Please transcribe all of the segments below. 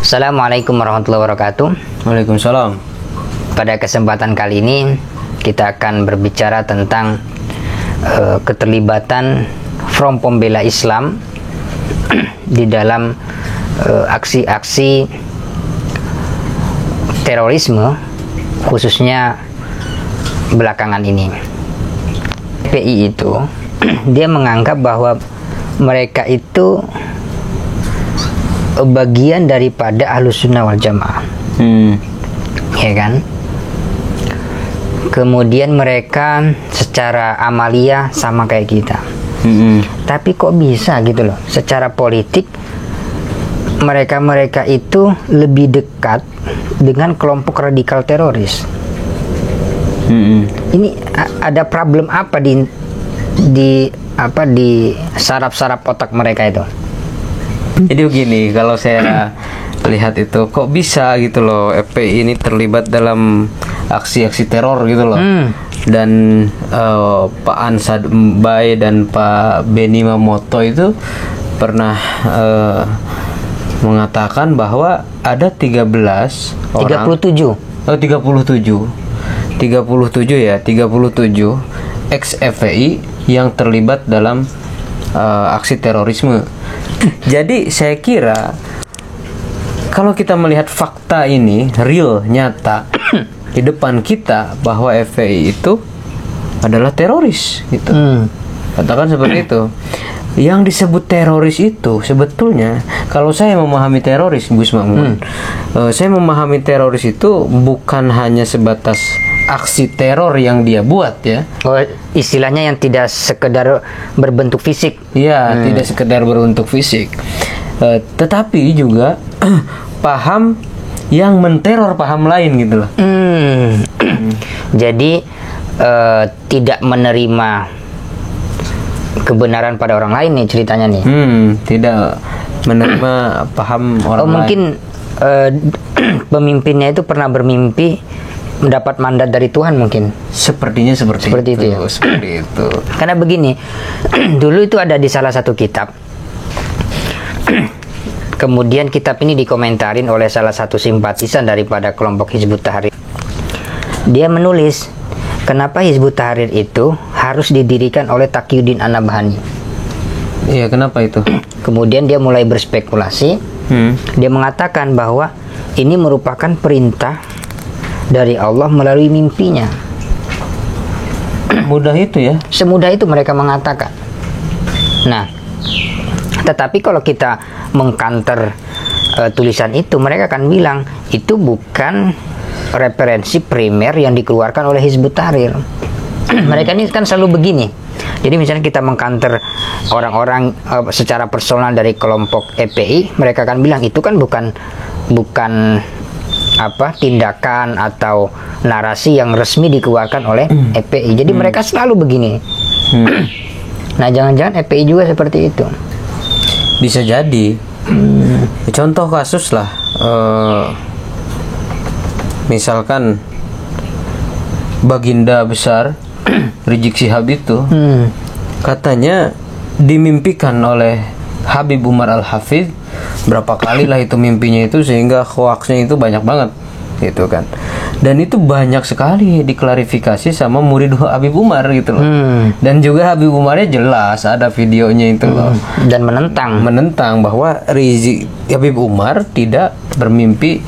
Assalamualaikum warahmatullahi wabarakatuh. Waalaikumsalam. Pada kesempatan kali ini kita akan berbicara tentang keterlibatan Front Pembela Islam di dalam aksi-aksi terorisme, khususnya belakangan ini. FPI itu dia menganggap bahwa mereka itu bagian daripada Ahlus Sunnah wal Jamaah, ya kan? Kemudian mereka secara amalia sama kayak kita. Tapi kok bisa gitu loh? Secara politik mereka itu lebih dekat dengan kelompok radikal teroris. Ini ada problem apa di saraf-saraf otak mereka itu? Jadi begini, kalau saya lihat itu kok bisa gitu loh FPI ini terlibat dalam aksi-aksi teror gitu loh. Dan Pak Ansad Mbae dan Pak Benny Mamoto itu pernah mengatakan bahwa ada 13 orang 37 ex-FPI yang terlibat dalam aksi terorisme. Jadi saya kira kalau kita melihat fakta ini real, nyata di depan kita bahwa FPI itu adalah teroris gitu. Katakan seperti itu. Yang disebut teroris itu sebetulnya, kalau saya memahami teroris, Gus Makmun, saya memahami teroris itu bukan hanya sebatas aksi teror yang dia buat ya. Oh, istilahnya yang tidak sekedar berbentuk fisik. Ya, tidak sekedar berbentuk fisik. Tetapi juga paham yang menteror paham lain gitu loh. Jadi tidak menerima kebenaran pada orang lain nih ceritanya nih. Tidak menerima paham orang lain. Mungkin pemimpinnya itu pernah bermimpi mendapat mandat dari Tuhan mungkin. Sepertinya seperti itu ya. Seperti itu. Karena begini, dulu itu ada di salah satu kitab. Kemudian kitab ini dikomentarin oleh salah satu simpatisan daripada kelompok Hizbut Tahrir. Dia menulis, kenapa Hizbut Tahrir itu harus didirikan oleh Taqiyuddin An-Nabhani. Iya, kenapa itu? Kemudian dia mulai berspekulasi. Dia mengatakan bahwa ini merupakan perintah dari Allah melalui mimpinya. Mudah itu ya? Semudah itu mereka mengatakan. Nah, tetapi kalau kita mengkanter tulisan itu, mereka akan bilang itu bukan referensi primer yang dikeluarkan oleh Hizbut Tahrir. Mereka ini kan selalu begini. Jadi misalnya kita mengkanter orang-orang secara personal dari kelompok FPI, mereka akan bilang itu kan bukan tindakan atau narasi yang resmi dikeluarkan oleh FPI. Jadi mereka selalu begini. Nah, jangan-jangan FPI juga seperti itu. Bisa jadi. Contoh kasus lah, misalkan Baginda besar Rizik Syihab itu katanya dimimpikan oleh Habib Umar Al-Hafidh. Berapa kali lah itu mimpinya itu, sehingga hoaxnya itu banyak banget gitu kan. Dan itu banyak sekali diklarifikasi sama murid Habib Umar gitu loh. Dan juga Habib Umarnya jelas ada videonya itu loh. Dan menentang bahwa Habib Umar tidak bermimpi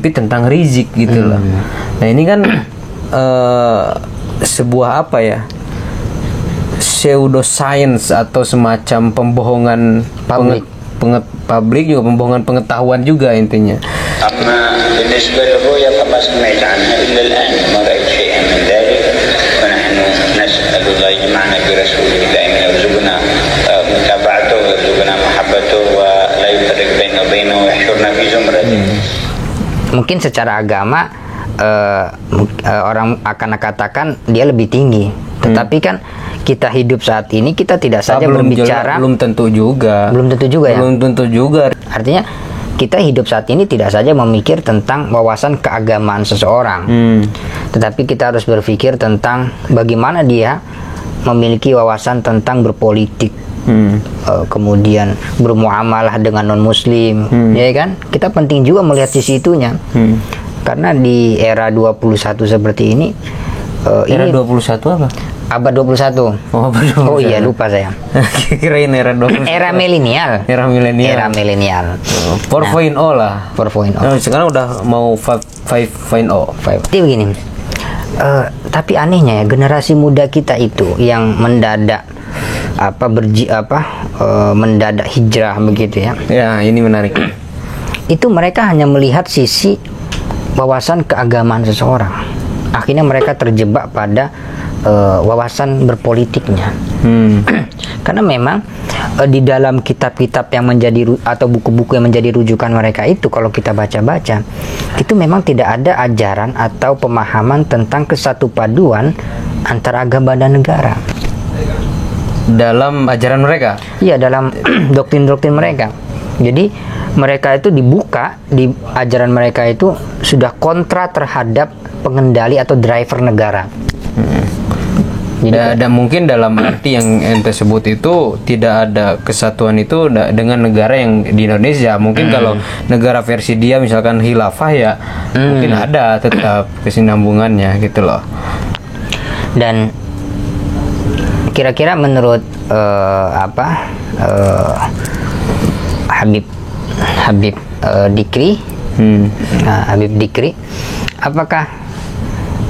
tentang Rizik gitu loh. Nah, ini kan sebuah pseudoscience atau semacam pembohongan publik juga, pembohongan pengetahuan juga intinya. بالنسبة للرؤيا فما سمعت عنها إلا الآن ما رأيت شيئا من ذلك ونحن نسأل الله يجمعنا برسول الله يرزقنا متابعته ويرزقنا محبته ولا يفرق بيننا وبينه ويحشرنا في زمرته. Mungkin secara agama orang akan katakan dia lebih tinggi, tetapi kan kita hidup saat ini kita tidak saja berbicara. Belum tentu juga ya. Belum tentu juga. Artinya kita hidup saat ini tidak saja memikir tentang wawasan keagamaan seseorang, tetapi kita harus berpikir tentang bagaimana dia memiliki wawasan tentang berpolitik, kemudian bermuamalah dengan non muslim, ya kan? Kita penting juga melihat sisi itunya. Karena di era 21 seperti ini, Era ini 21 apa? abad 21. Oh, abad 21. Oh iya, lupa saya. Kirain era 20. Era milenial. Era milenial. Era milenial. 4.0 lah. 4.0. Nah, sekarang udah mau 5.0. Jadi begini, tapi anehnya ya, generasi muda kita itu yang mendadak mendadak hijrah begitu ya. Ya, ini menarik. Itu mereka hanya melihat sisi wawasan keagamaan seseorang. Akhirnya mereka terjebak pada wawasan berpolitiknya. Karena memang di dalam kitab-kitab yang menjadi atau buku-buku yang menjadi rujukan mereka itu, kalau kita baca-baca, itu memang tidak ada ajaran atau pemahaman tentang kesatupaduan antara agama dan negara. Dalam ajaran mereka? Iya, dalam doktrin-doktrin mereka. Jadi mereka itu dibuka di ajaran mereka itu sudah kontra terhadap pengendali atau driver negara. Dan mungkin dalam arti yang ente sebut itu tidak ada kesatuan itu dengan negara yang di Indonesia. Mungkin kalau negara versi dia misalkan khilafah ya mungkin ada tetap kesinambungannya gitu loh. Dan kira-kira menurut Habib Dikri, Habib Dikri, apakah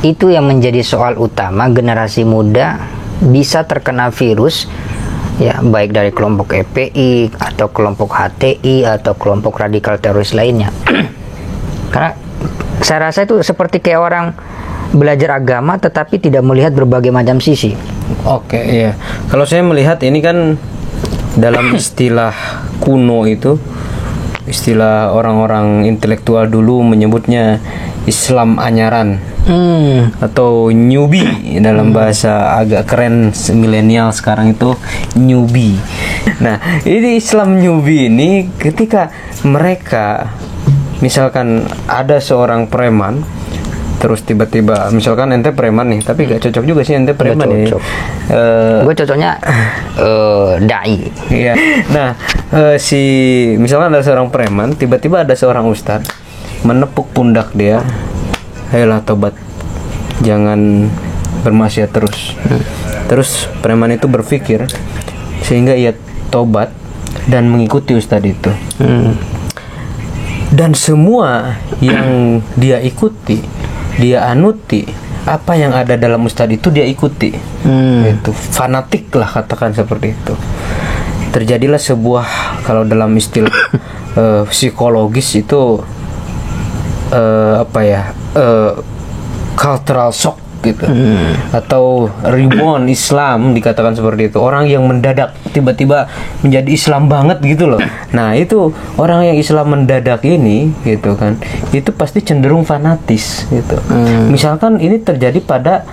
itu yang menjadi soal utama generasi muda bisa terkena virus ya, baik dari kelompok EPI atau kelompok HTI atau kelompok radikal teroris lainnya? Karena saya rasa itu seperti kayak orang belajar agama tetapi tidak melihat berbagai macam sisi. Oke, iya. Kalau saya melihat ini kan dalam istilah kuno itu, istilah orang-orang intelektual dulu menyebutnya Islam anyaran atau newbie dalam bahasa agak keren milenial sekarang itu newbie. Nah, ini Islam newbie ini ketika mereka misalkan ada seorang preman terus tiba-tiba misalkan ente preman nih, tapi gak cocok juga sih ente preman ya. Gue cocoknya dai. Iya. Nah, misalkan ada seorang preman, tiba-tiba ada seorang ustadz menepuk pundak dia, ayolah tobat, jangan bermaksiat terus. Terus preman itu berpikir sehingga ia tobat dan mengikuti ustadz itu. Dan semua yang dia ikuti, dia anuti, apa yang ada dalam ustadz itu dia ikuti. Itu fanatik lah, katakan seperti itu. Terjadilah sebuah, kalau dalam istilah psikologis itu cultural shock gitu, atau rebound Islam dikatakan seperti itu. Orang yang mendadak tiba-tiba menjadi Islam banget gitu loh. Nah, itu orang yang Islam mendadak ini gitu kan, itu pasti cenderung fanatis gitu. Misalkan ini terjadi pada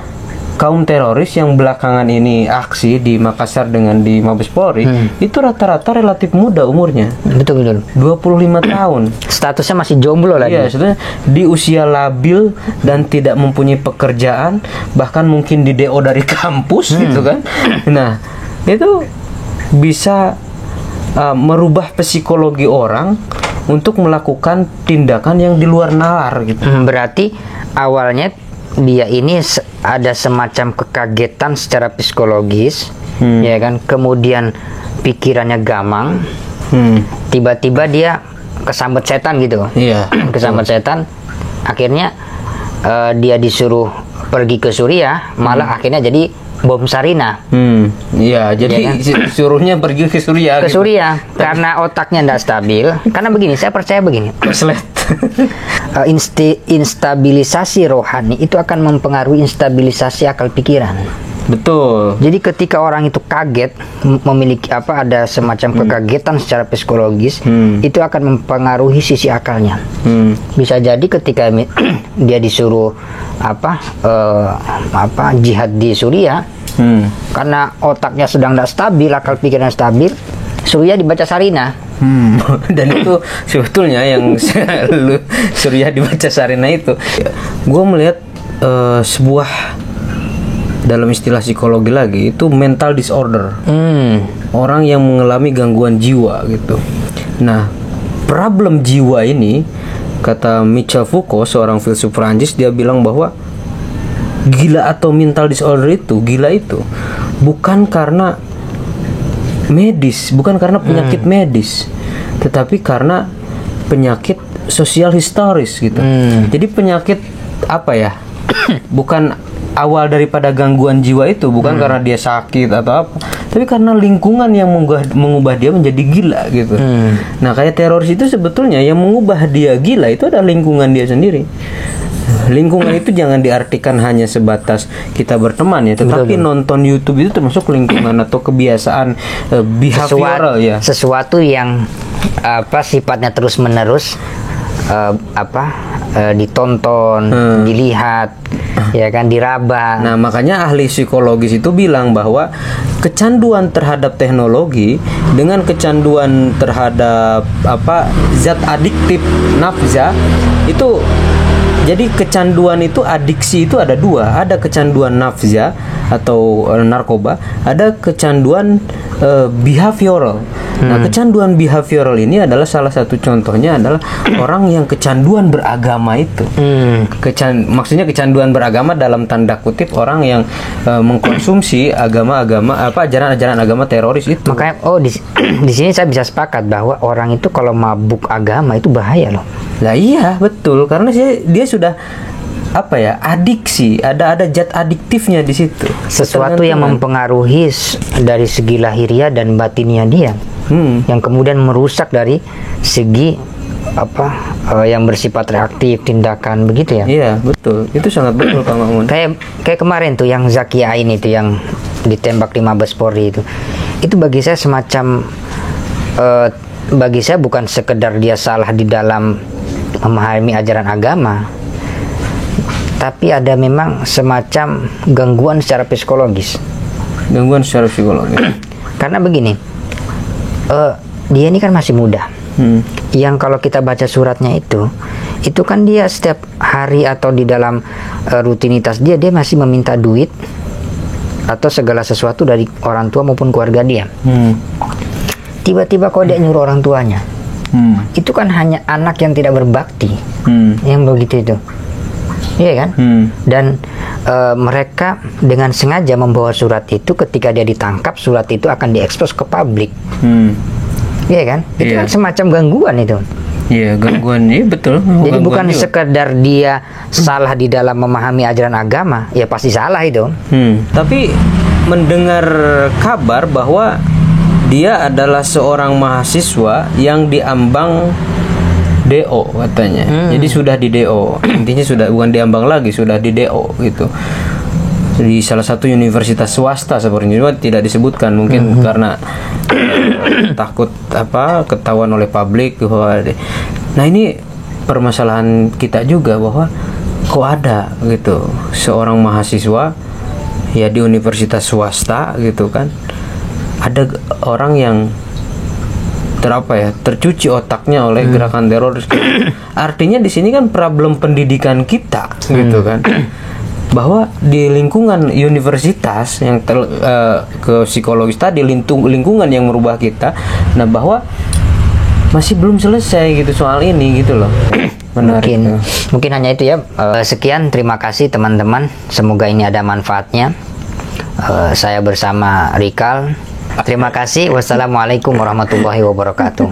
kaum teroris yang belakangan ini aksi di Makassar dengan di Mabes Polri, itu rata-rata relatif muda umurnya. Betul. 25 tahun. Statusnya masih jomblo lagi. Iya, sebenarnya di usia labil dan tidak mempunyai pekerjaan, bahkan mungkin di DO dari kampus gitu kan. Nah, itu bisa merubah psikologi orang untuk melakukan tindakan yang di luar nalar gitu. Berarti awalnya dia ini ada semacam kekagetan secara psikologis, ya kan, kemudian pikirannya gamang, tiba-tiba dia kesambet setan gitu. Iya. Kesambet setan, akhirnya dia disuruh pergi ke Suriah, malah akhirnya jadi bom Sarina. Iya, jadi Ya kan? suruhnya pergi ke Suriah. Ke Suriah karena otaknya tidak stabil. Karena begini, saya percaya begini. Instabilisasi rohani itu akan mempengaruhi instabilisasi akal pikiran. Betul. Jadi ketika orang itu kaget, memiliki ada semacam kekagetan secara psikologis, itu akan mempengaruhi sisi akalnya. Bisa jadi ketika dia disuruh jihad di Suriah, karena otaknya sedang tidak stabil, akal pikiran stabil, Suriah dibaca Sarina. Dan itu sebetulnya yang Suriah dibaca Sarina itu, gue melihat sebuah dalam istilah psikologi lagi itu mental disorder. Orang yang mengalami gangguan jiwa gitu. Nah, problem jiwa ini, kata Michel Foucault, seorang filsuf Prancis, dia bilang bahwa gila atau mental disorder itu, gila itu bukan karena medis, bukan karena penyakit medis, tetapi karena penyakit sosial historis gitu. Jadi penyakit apa ya? Bukan awal daripada gangguan jiwa itu bukan karena dia sakit atau apa, tapi karena lingkungan yang mengubah dia menjadi gila gitu. Nah, kayak teroris itu sebetulnya yang mengubah dia gila itu adalah lingkungan dia sendiri. Lingkungan itu jangan diartikan hanya sebatas kita berteman ya, tetapi nonton YouTube itu termasuk lingkungan atau kebiasaan behavioral ya. Sesuatu yang sifatnya terus menerus ditonton, dilihat, ya kan, diraba. Nah, makanya ahli psikologis itu bilang bahwa kecanduan terhadap teknologi dengan kecanduan terhadap zat adiktif nafza itu, jadi kecanduan itu, adiksi itu ada dua, ada kecanduan nafza atau narkoba, ada kecanduan behavioral. Nah, kecanduan behavioral ini adalah salah satu contohnya adalah orang yang kecanduan beragama itu. Maksudnya kecanduan beragama dalam tanda kutip orang yang mengkonsumsi ajaran-ajaran agama teroris itu. Makanya di sini saya bisa sepakat bahwa orang itu kalau mabuk agama itu bahaya loh. Lah iya, betul, karena dia sudah adiksi, ada zat adiktifnya di situ. Sesuatu yang mempengaruhi dari segi lahiriah dan batinnya dia. Yang kemudian merusak dari segi yang bersifat reaktif, tindakan, begitu ya. Iya, betul. Itu sangat betul, Kang Mamun. Kayak kemarin tuh yang Zaki Ain itu yang ditembak di Mabes Polri itu. Itu bagi saya semacam bagi saya bukan sekedar dia salah di dalam memahami ajaran agama, tapi ada memang semacam gangguan secara psikologis. Gangguan secara psikologis. Karena begini, dia ini kan masih muda. Yang kalau kita baca suratnya itu kan dia setiap hari atau di dalam rutinitas dia masih meminta duit atau segala sesuatu dari orang tua maupun keluarga dia. Tiba-tiba kalau dia nyuruh orang tuanya, itu kan hanya anak yang tidak berbakti, yang begitu itu. Iya kan? Dan mereka dengan sengaja membawa surat itu, ketika dia ditangkap surat itu akan diekspos ke publik. Iya kan? Itu kan semacam gangguan itu. Iya, gangguan ini betul. Jadi bukan sekedar dia salah di dalam memahami ajaran agama, ya pasti salah itu. Tapi mendengar kabar bahwa dia adalah seorang mahasiswa yang diambang DO katanya. Jadi sudah di DO. Intinya sudah bukan diambang lagi, sudah di DO gitu. Di salah satu universitas swasta sepertinya, tidak disebutkan, mungkin karena takut ketahuan oleh publik bahwa. Nah, ini permasalahan kita juga bahwa kok ada gitu seorang mahasiswa ya di universitas swasta gitu kan, ada orang yang tercuci otaknya oleh gerakan teroris. Artinya di sini kan problem pendidikan kita gitu kan, bahwa di lingkungan universitas yang ke psikologis tadi, lingkungan yang merubah kita, nah bahwa masih belum selesai gitu soal ini gitu loh. Menarik. Mungkin hanya itu ya. Sekian, terima kasih teman-teman, semoga ini ada manfaatnya. Saya bersama Rikal. Terima kasih. Wassalamualaikum warahmatullahi wabarakatuh.